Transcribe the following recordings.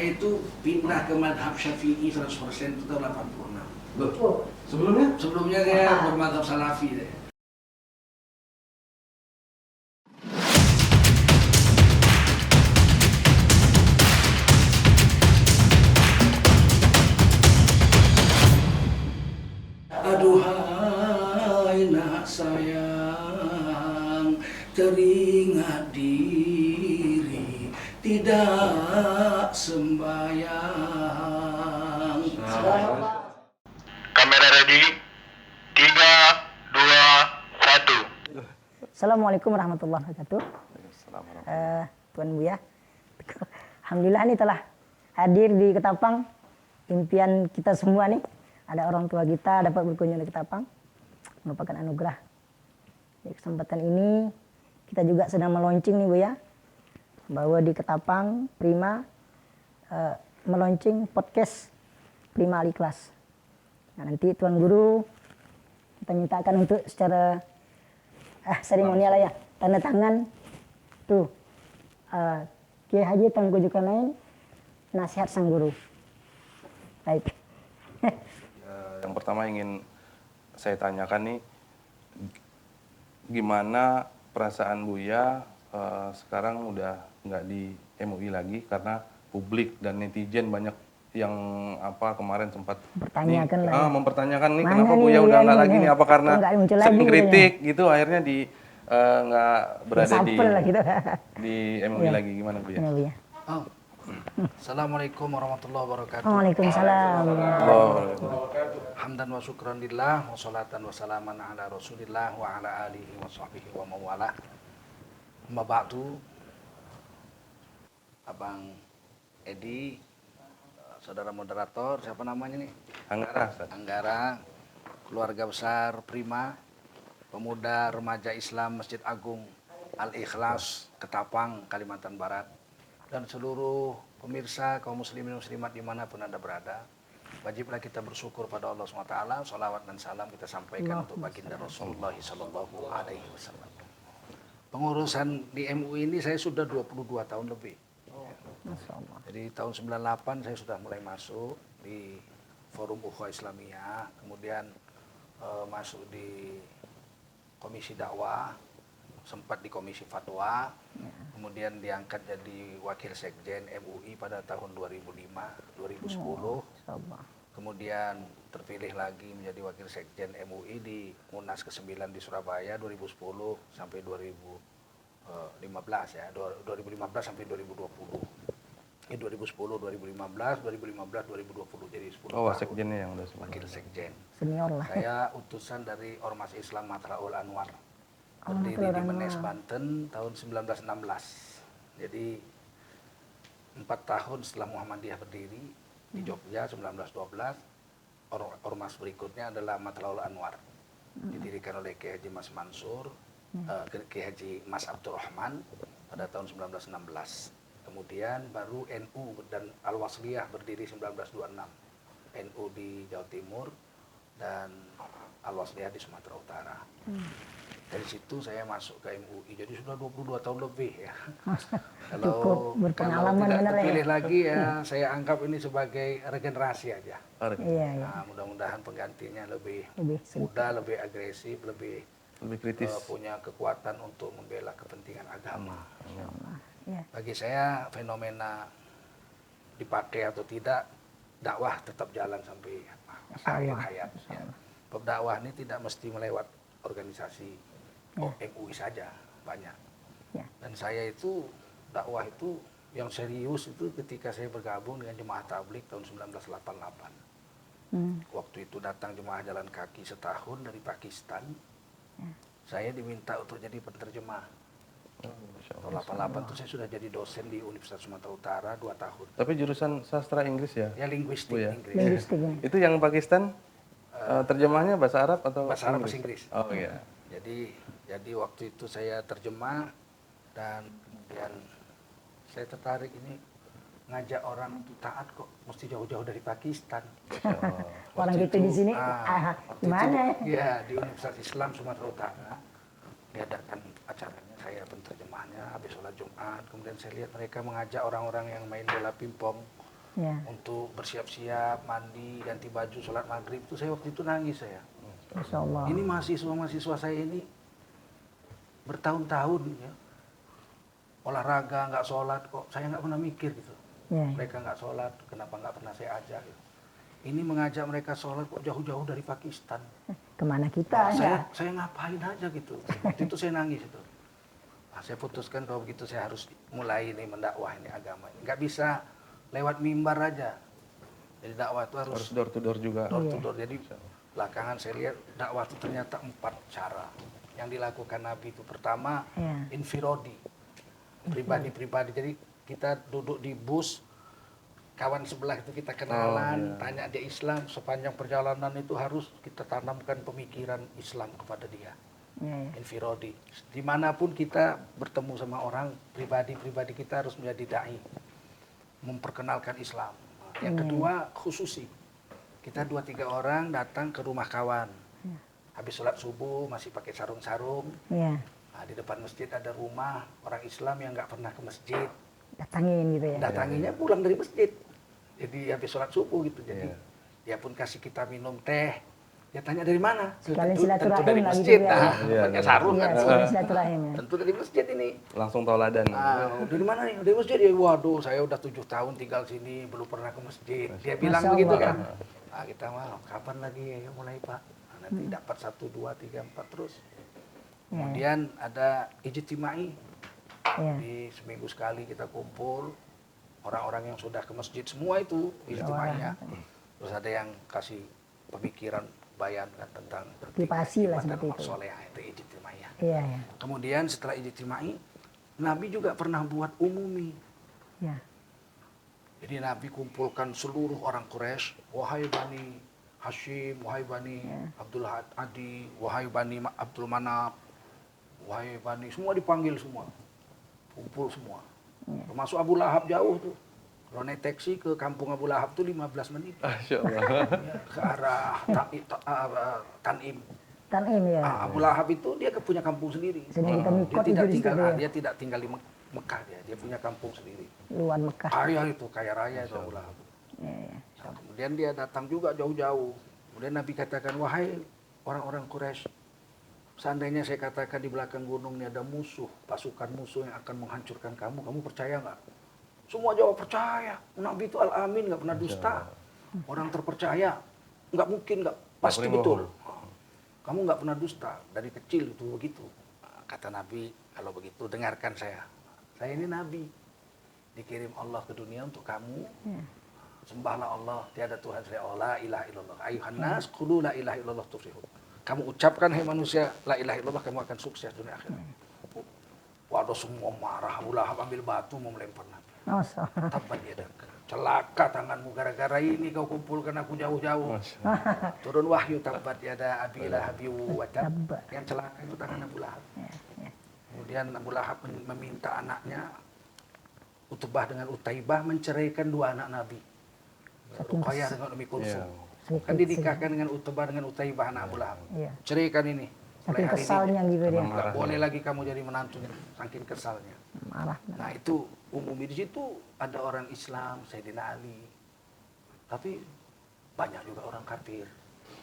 Saya itu pindah ke madhab Syafi'i 100% itu tahun 86. Loh, sebelumnya? Sebelumnya saya bermadhab Salafi saya. Aduhai nak sayang, teringat diri tidak sembayang. Kamera ready, 3, 2, 1. Assalamualaikum warahmatullahi wabarakatuh. Tuan Buya, alhamdulillah ini telah hadir di Ketapang. Impian kita semua nih, ada orang tua kita dapat berkunjung di Ketapang, merupakan anugerah. Di kesempatan ini kita juga sedang meluncing nih Buya, bahwa di Ketapang Prima meluncing podcast Prima Al-Ikhlas. Nah, nanti Tuan Guru kita mintakan untuk secara seremonial ya, tanda tangan tuh Kiai Haji Tengku Zulkarnain, nasihat sang guru. Baik. Yang pertama ingin saya tanyakan nih, gimana perasaan Buya sekarang udah nggak di MUI lagi karena publik dan netizen banyak yang kemarin sempat mempertanyakan nih kenapa Buya udah nggak lagi nih, apa karena sering kritik gitu akhirnya nggak berada di MUI lagi, gimana Buya? Assalamualaikum warahmatullahi wabarakatuh. Waalaikumsalam. Hamdan wa syukran lillah wa salatan wa salaman ala rasulillah wa ala alihi wa sahbihi wa mawala. Amma ba'du, Abang Edi, saudara moderator, siapa namanya nih? Anggara, keluarga besar Prima, pemuda remaja Islam Masjid Agung Al-Ikhlas, Ketapang, Kalimantan Barat, dan seluruh pemirsa kaum muslimin muslimat dimanapun Anda berada. Wajiblah kita bersyukur pada Allah SWT. Salawat dan salam kita sampaikan untuk baginda Rasulullah SAW. Pengurusan di MUI ini saya sudah 22 tahun lebih. Jadi tahun 98 saya sudah mulai masuk di Forum Ukhuwah Islamiyah, kemudian masuk di Komisi Dakwah, sempat di Komisi Fatwa, kemudian diangkat jadi Wakil Sekjen MUI pada tahun 2005-2010, kemudian terpilih lagi menjadi Wakil Sekjen MUI di Munas ke-9 di Surabaya 2010 sampai 2015 ya, 2015 sampai 2020. 2010, 2015, 2020 jadi 10 tahun. Sekjennya yang udah Wakil Sekjen. Senior lah. Saya utusan dari Ormas Islam Matraul Anwar. Berdiri di Menes, Banten tahun 1916. Jadi 4 tahun setelah Muhammadiyah berdiri di Jogja 1912, ormas berikutnya adalah Matraul Anwar. Didirikan oleh Kiai Haji Mas Mansur, Kiai Haji Mas Abdurrahman pada tahun 1916. Kemudian baru NU dan Al-Wasliyah berdiri 1926. NU di Jawa Timur dan Al-Wasliyah di Sumatera Utara. Dari situ saya masuk ke MUI, jadi sudah 22 tahun lebih ya. Kalau tidak terpilih lagi ya, saya anggap ini sebagai regenerasi aja. Nah, mudah-mudahan penggantinya lebih muda, lebih agresif, lebih kritis, punya kekuatan untuk membela kepentingan agama. Bagi saya fenomena dipakai atau tidak, dakwah tetap jalan sampai akhir hayat. Sebab dakwah ini tidak mesti melewat organisasi MUI saja, banyak. Dan saya itu dakwah itu yang serius itu ketika saya bergabung dengan Jemaah Tabligh tahun 1988. Waktu itu datang jemaah jalan kaki setahun dari Pakistan. Saya diminta untuk jadi penerjemah. Tahun 88 itu saya sudah jadi dosen di Universitas Sumatera Utara 2 tahun. Tapi jurusan sastra Inggris ya? Ya, linguistik. Inggris. Itu yang Pakistan terjemahnya bahasa Arab atau bahasa Arab, bahasa Inggris? Oh iya. Jadi waktu itu saya terjemah dan kemudian saya tertarik ini ngajak orang untuk taat kok mesti jauh-jauh dari Pakistan. Orang gitu di sini gimana? Ya, di Universitas Islam Sumatera Utara diadakan acaranya, saya penerjemahnya habis sholat Jumat. Kemudian saya lihat mereka mengajak orang-orang yang main bola pingpong Ya. untuk bersiap-siap, mandi, ganti baju, sholat maghrib itu saya waktu itu nangis saya. Masya Allah. Ini mahasiswa saya ini bertahun-tahun ya olahraga nggak sholat kok saya nggak pernah mikir gitu. Ya. Mereka nggak sholat, kenapa nggak pernah saya ajak? Gitu. Ini mengajak mereka sholat kok jauh-jauh dari Pakistan. Kemana kita? Nah, saya ngapain aja gitu. Waktu itu saya nangis itu. Nah, saya putuskan kalau begitu saya harus mulai ini mendakwah ini agama. Nggak bisa lewat mimbar aja. Jadi dakwah itu harus Harus door to door juga. door to door. Jadi belakangan saya lihat dakwah itu ternyata 4 cara yang dilakukan Nabi itu. Pertama, Ya. infirodi, pribadi-pribadi. Jadi kita duduk di bus, kawan sebelah itu kita kenalan, tanya dia Islam, sepanjang perjalanan itu harus kita tanamkan pemikiran Islam kepada dia. Ya, ya. Infirodi. Dimanapun kita bertemu sama orang, pribadi-pribadi kita harus menjadi da'i, memperkenalkan Islam. Yang kedua, khususi. Kita 2-3 orang datang ke rumah kawan. Habis sholat subuh masih pakai sarung-sarung. Ya. Nah, di depan masjid ada rumah orang Islam yang nggak pernah ke masjid. Datangin gitu ya. Datanginya pulang dari masjid. Jadi habis sholat subuh gitu. Jadi dia pun kasih kita minum teh. Dia tanya dari mana? Sekalian Tentu silaturahim dari lah gitu masjid. ya. Nah, Iya, pakai iya. sarung Iya, kan. sekalian silaturahim ya. Tentu dari masjid ini. Langsung tauladan. Dari mana nih? Dari masjid ya. Waduh, saya udah 7 tahun tinggal sini, belum pernah ke masjid. Dia bilang Masya begitu Allah. kan. Nah, kita mau kapan lagi ya mulai Pak? Nah, nanti dapat 1, 2, 3, 4 terus. Kemudian ada ijtimai. Ya. Di seminggu sekali kita kumpul orang-orang yang sudah ke masjid semua itu ijtimainya. Terus ada yang kasih pemikiran bayan kan tentang Motivasi lah ibadah seperti itu. soleh itu ijtimainya. Iya, ya. Kemudian setelah ijtimai, Nabi juga pernah buat umumi. Ya. Jadi Nabi kumpulkan seluruh orang Quraisy, wahai Bani Hashim, wahai Bani Abdul Adi, wahai Bani Abdul Manaf, wahai Bani, semua dipanggil semua. Kumpul semua. Termasuk Abu Lahab jauh tuh. Kalau naik taksi ke kampung Abu Lahab tuh 15 menit. Masya Allah. Ya, ke arah Tanim. Tanim ya. Abu Lahab itu dia punya kampung sendiri. Sini kita Dia mikot itu tidak di situ tinggal, ya. dia tidak tinggal di Mekah dia punya kampung sendiri. Luar Mekah. Kaya itu, kaya raya itu Abu Lahab. Ya, ya. Nah, kemudian dia datang juga jauh-jauh. Kemudian Nabi katakan, wahai orang-orang Quraisy, seandainya saya katakan di belakang gunung ini ada musuh, pasukan musuh yang akan menghancurkan kamu, kamu percaya nggak? Semua jawab percaya. Nabi itu al-amin, nggak pernah dusta. Orang terpercaya, nggak mungkin, nggak pasti boleh betul. bohong. Kamu nggak pernah dusta, dari kecil itu begitu. Kata Nabi, kalau begitu dengarkan saya. Saya ini Nabi, dikirim Allah ke dunia untuk kamu. Sembahlah Allah, tiada Tuhan selain Allah, la ilaha illallah. Ayuhan nas, qulu la ilaha illallah tuflihun. Kamu ucapkan, hai manusia, la ilaha illallah, kamu akan sukses dunia akhirat. Waduh, semua marah. Abu Lahab ambil batu mau melempar Nabi. Masya Allah. Tabat dia celaka tanganmu gara-gara ini kau kumpulkan aku jauh-jauh. Turun wahyu tabat yada Abi Lahab wa tab. Yang celaka itu tangan Abu Lahab. Kemudian Abu Lahab meminta anaknya Utbah dengan Utaibah menceraikan 2 anak Nabi. Ruqayyah dengan Ummi Kulsum. Kan dinikahkan dengan Utbah dengan Utaibah anak Abu Lahab. Iya. Ceraikan ini. Saking kesalnya gitu dia. Nggak boleh lagi kamu jadi menantunya, saking kesalnya. Marah. Nah itu umumi di situ ada orang Islam, Sayyidina Ali, tapi banyak juga orang kafir.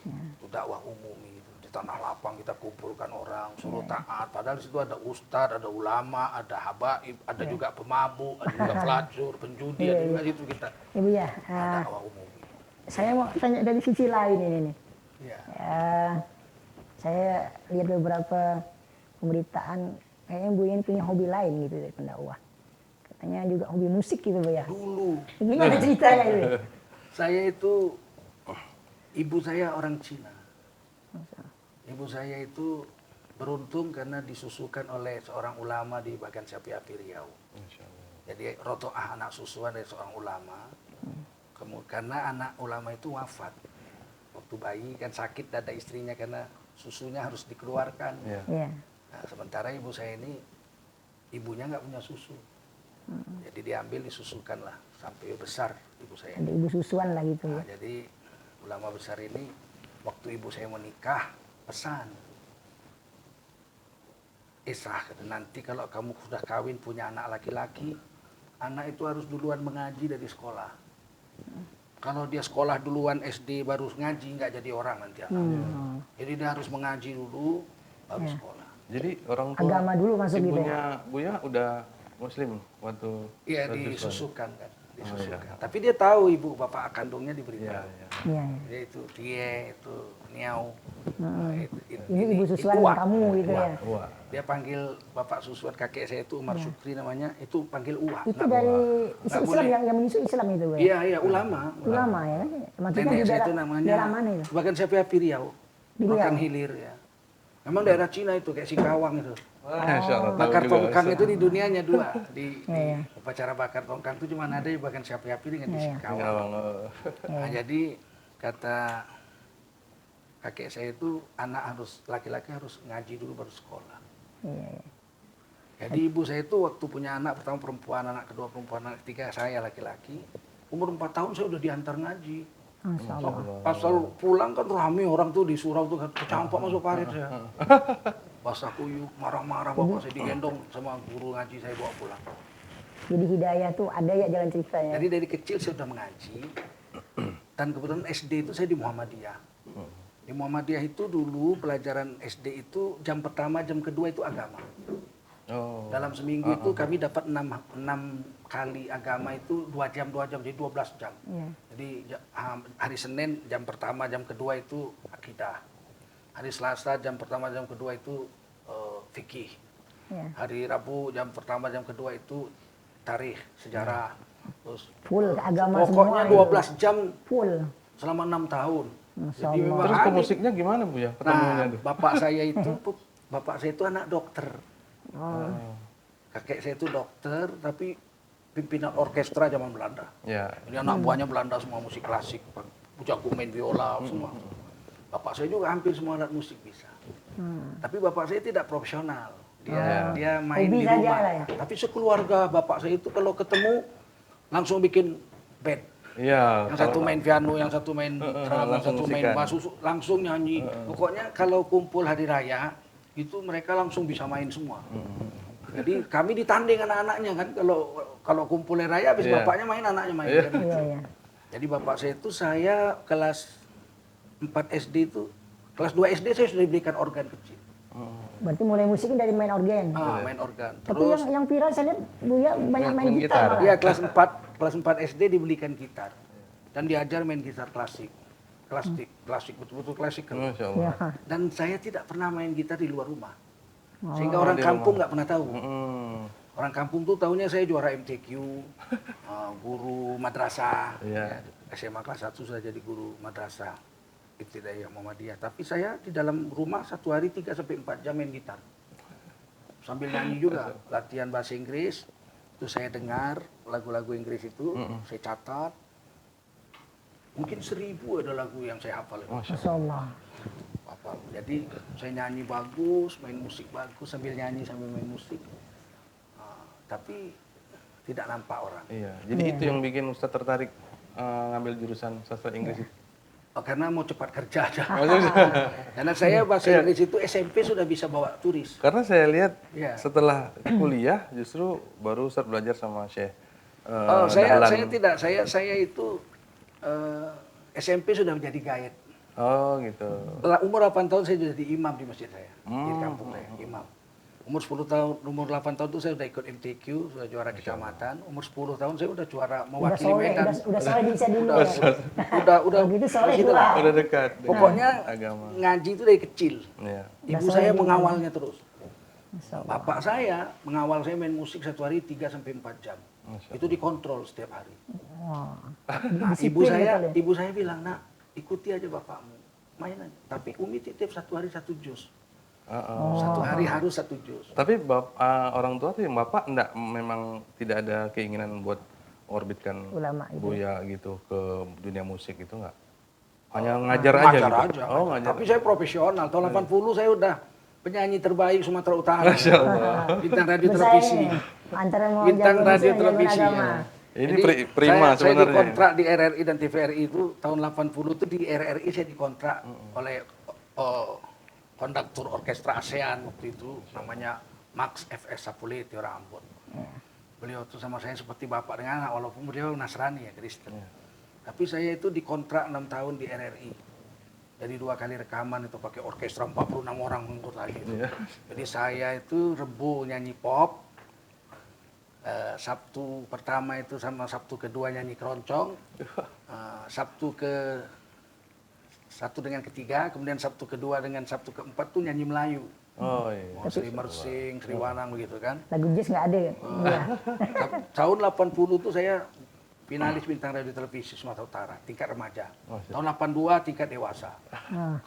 Itu dakwah umumi itu. Di tanah lapang kita kumpulkan orang, suruh taat. Padahal di situ ada ustadz, ada ulama, ada habaib, ada juga pemabuk, ada juga pelacur, penjudi, ada juga situ kita. Ibu ya, Dakwah umumi. saya mau tanya dari sisi lain ini nih. Ya. Saya lihat beberapa pemberitaan, kayaknya Bu ini punya hobi lain gitu dari pendakwah. Katanya juga hobi musik gitu Bu ya. Dulu Gimana ceritanya itu? saya itu, ibu saya orang Cina. Ibu saya itu beruntung karena disusukan oleh seorang ulama di Bagan Sapi Api Riau. Jadi rotoah anak susuan dari seorang ulama. Karena anak ulama itu wafat. Waktu bayi kan sakit dada istrinya karena susunya harus dikeluarkan. Iya. Nah, sementara ibu saya ini, ibunya nggak punya susu. Jadi diambil, disusukan lah sampai besar ibu saya. Ada ibu susuan lah gitu Nah, ya. jadi ulama besar ini, waktu ibu saya menikah, pesan. Isah, nanti kalau kamu sudah kawin punya anak laki-laki, anak itu harus duluan mengaji dari sekolah. Kalau dia sekolah duluan SD baru ngaji, nggak jadi orang nanti anaknya. Jadi dia harus mengaji dulu, baru sekolah. Jadi orang tua Agama dulu masuk gitu ya? ibunya Buya udah Muslim waktu Iya, waktu disusukan kan. Disusukan. iya. Tapi dia tahu ibu bapak kandungnya diberitahu. Iya, iya. Iya. Dia itu Niau. Ini ibu susuan Uwa. kamu gitu ya. Wah. Dia panggil bapak susuan kakek saya itu Umar Sukri namanya, itu panggil Uwa. Itu Nggak dari Nggak Islam boleh. yang menyusul Islam itu, Bu. Iya, iya, ulama. Ulama ya. Maksudnya Nenek di saya itu daerah namanya, mana itu? bahkan saya Riau. Di Riau. Makan hilir ya. Memang daerah Cina itu kayak Singkawang itu. Masya Allah, tahu Bakar juga, tongkang Ustaz. itu di dunianya dua. Di Iya. upacara bakar tongkang itu cuma ada yang bahkan siapa dengan di Iya. Singkawang. Singkawang, Nah, jadi kata kakek saya itu anak harus laki-laki harus ngaji dulu baru sekolah. Iya, iya. Jadi ibu saya itu waktu punya anak pertama perempuan, anak kedua perempuan, anak ketiga saya laki-laki. Umur 4 tahun saya udah diantar ngaji. Masya Allah. Pas selalu pulang kan rame orang tuh di surau tuh kecampak masuk parit saya. Basah kuyuk, marah-marah bapak saya digendong sama guru ngaji saya bawa pulang. Jadi hidayah tuh ada ya jalan ceritanya. Jadi dari kecil saya sudah mengaji. Dan kebetulan SD itu saya di Muhammadiyah. Di Muhammadiyah itu dulu pelajaran SD itu jam pertama, jam kedua itu agama. Oh. Dalam seminggu itu kami dapat 6 kali agama itu 2 jam, jadi 12 jam. Iya. Jadi hari Senin jam pertama, jam kedua itu akidah. Hari Selasa jam pertama, jam kedua itu fikih. Iya. Hari Rabu jam pertama, jam kedua itu tarikh, sejarah. Terus Full agama pokoknya semua. 12 jam Full. selama 6 tahun. Masya Jadi Allah. memang Terus ke aneh. musiknya gimana Bu ya? Nah, Ketemunya tuh. bapak saya itu anak dokter. Oh. Kakek saya itu dokter, tapi pimpinan orkestra zaman Belanda. Ya. Jadi anak buahnya Belanda semua musik klasik, jago main biola semua. Bapak saya juga hampir semua alat musik bisa. Tapi bapak saya tidak profesional. Dia main Hobi di saja rumah. lah ya? Tapi sekeluarga bapak saya itu kalau ketemu langsung bikin band. Iya. Yang satu main piano, yang satu main drum, yang langsung satu main musikan. bass, langsung nyanyi. Pokoknya kalau kumpul hari raya, itu mereka langsung bisa main semua. Jadi kami ditanding anak-anaknya kan, kalau kumpul hari raya, habis Iya. bapaknya main, anaknya main. Kan gitu. Iya, iya. Jadi bapak saya itu, saya kelas 4 SD itu, kelas 2 SD saya sudah diberikan organ kecil. Berarti mulai musiknya dari main organ. Main organ. Tapi Terus, yang viral saya lihat Buya banyak main main gitar. gitar. malah. iya kelas 4 SD dibelikan gitar. Dan diajar main gitar klasik. Klasik, betul-betul klasik. Masya Iya. Allah. Dan saya tidak pernah main gitar di luar rumah. Sehingga Oh, orang di kampung rumah. nggak pernah tahu. Orang kampung tuh tahunya saya juara MTQ, guru madrasah. Iya. Ya, SMA kelas 1 sudah jadi guru madrasah. Ibtidaiyah Muhammadiyah. Tapi saya di dalam rumah satu hari 3-4 jam main gitar. Sambil nyanyi juga, latihan bahasa Inggris. Itu saya dengar lagu-lagu Inggris itu, saya catat. Mungkin 1000 ada lagu yang saya hafal. Masya Masya Allah. Hafal. Jadi saya nyanyi bagus, main musik bagus, sambil nyanyi sambil main musik. Tapi tidak nampak orang. Iya. Jadi itu yang bikin Ustadz tertarik ngambil jurusan sastra Inggris itu. Karena mau cepat kerja aja. Karena saya bahasa Inggris itu SMP sudah bisa bawa turis. Karena saya lihat Iya. setelah kuliah justru baru Ustadz belajar sama Syekh. Saya Dahlan. tidak, saya itu SMP sudah menjadi guide. Oh gitu. Umur 8 tahun saya sudah jadi imam di masjid saya, di kampung saya, imam. Umur 10 tahun, umur 8 tahun itu saya sudah ikut MTQ, sudah juara kecamatan. Umur 10 tahun saya sudah juara Udah mewakili soleh, Medan. udah soleh bisa dulu. Udah Begitu soleh begitulah. tua. Udah dekat dengan Pokoknya agama. ngaji itu dari kecil. Iya. Ibu soleh saya juga. mengawalnya terus. Masya Allah. Bapak saya mengawal saya main musik satu hari 3-4 jam. Masya Itu dikontrol setiap hari. Wah. Nah, ibu Disiplin betul ya? ibu saya bilang, nak ikuti aja bapakmu, main aja. Tapi Umi titip satu hari 1 juz. Satu hari harus 1 juz. Tapi orang tua tuh yang bapak enggak memang tidak ada keinginan buat orbitkan Ulama itu. Buya gitu ke dunia musik itu enggak? Hanya ngajar aja Ngajar gitu. aja. Oh, ngajar. Tapi saya profesional. Tahun 80 saya udah penyanyi terbaik Sumatera Utara. Masya Allah. Bintang radio Bersaing televisi. nih. Antara mau Bintang jago radio musik, jago televisi. agama. Ya. Ini Jadi, prima saya sebenarnya. dikontrak di RRI dan TVRI itu tahun 80 itu di RRI saya dikontrak oleh konduktor orkestra ASEAN waktu itu namanya Max FS Sapuleti orang Ambon. Beliau tuh sama saya seperti bapak dengan anak walaupun beliau Nasrani ya Kristen. Tapi saya itu dikontrak 6 tahun di RRI. Jadi 2 kali rekaman itu pakai orkestra 46 orang ngikut lagi. Iya. Jadi saya itu Rebo nyanyi pop, Sabtu pertama itu sama Sabtu kedua nyanyi keroncong, Sabtu satu dengan ketiga, kemudian Sabtu kedua dengan Sabtu keempat tuh nyanyi Melayu. Oh iya. Sri Mersing, Sri Wanang begitu kan. Lagu jazz nggak ada. Iya. Tahun 80 tuh saya finalis bintang radio televisi Sumatera Utara, tingkat remaja. Tahun 82 tingkat dewasa.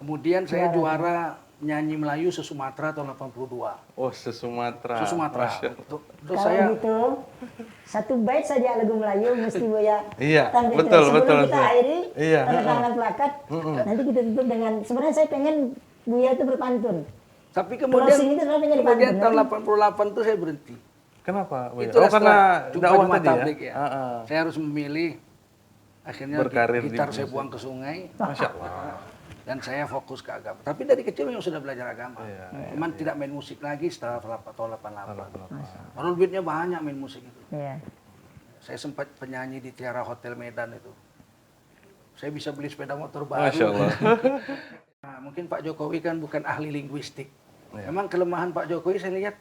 Kemudian saya juara nyanyi Melayu se-Sumatera tahun 82. Oh, se-Sumatera. Se-Sumatera. Terus Kalau saya gitu, satu bait saja lagu Melayu mesti Buya Iya, tampilkan. betul, Sebelum betul, kita betul. akhiri, Iya, tanda tangan plakat, nanti kita tutup dengan, sebenarnya saya pengen Buya itu berpantun. tapi Closing itu sebenarnya pengen kemudian dipantun, tahun tapi- 88 tuh saya berhenti. Kenapa? Buya? Itulah Oh, karena setelah jumpa dakwah Jumat tadi ya? Tablik ya. Saya harus memilih. Akhirnya Berkarir di gitar saya musik. buang ke sungai Masya Allah. dan saya fokus ke agama. Tapi dari kecil memang sudah belajar agama. Iya, Cuman tidak main musik lagi setelah tahun 88. Padahal duitnya banyak main musik itu. Iya. Saya sempat penyanyi di Tiara Hotel Medan itu. Saya bisa beli sepeda motor Masya baru. Allah. Nah, mungkin Pak Jokowi kan bukan ahli linguistik. Memang kelemahan Pak Jokowi saya lihat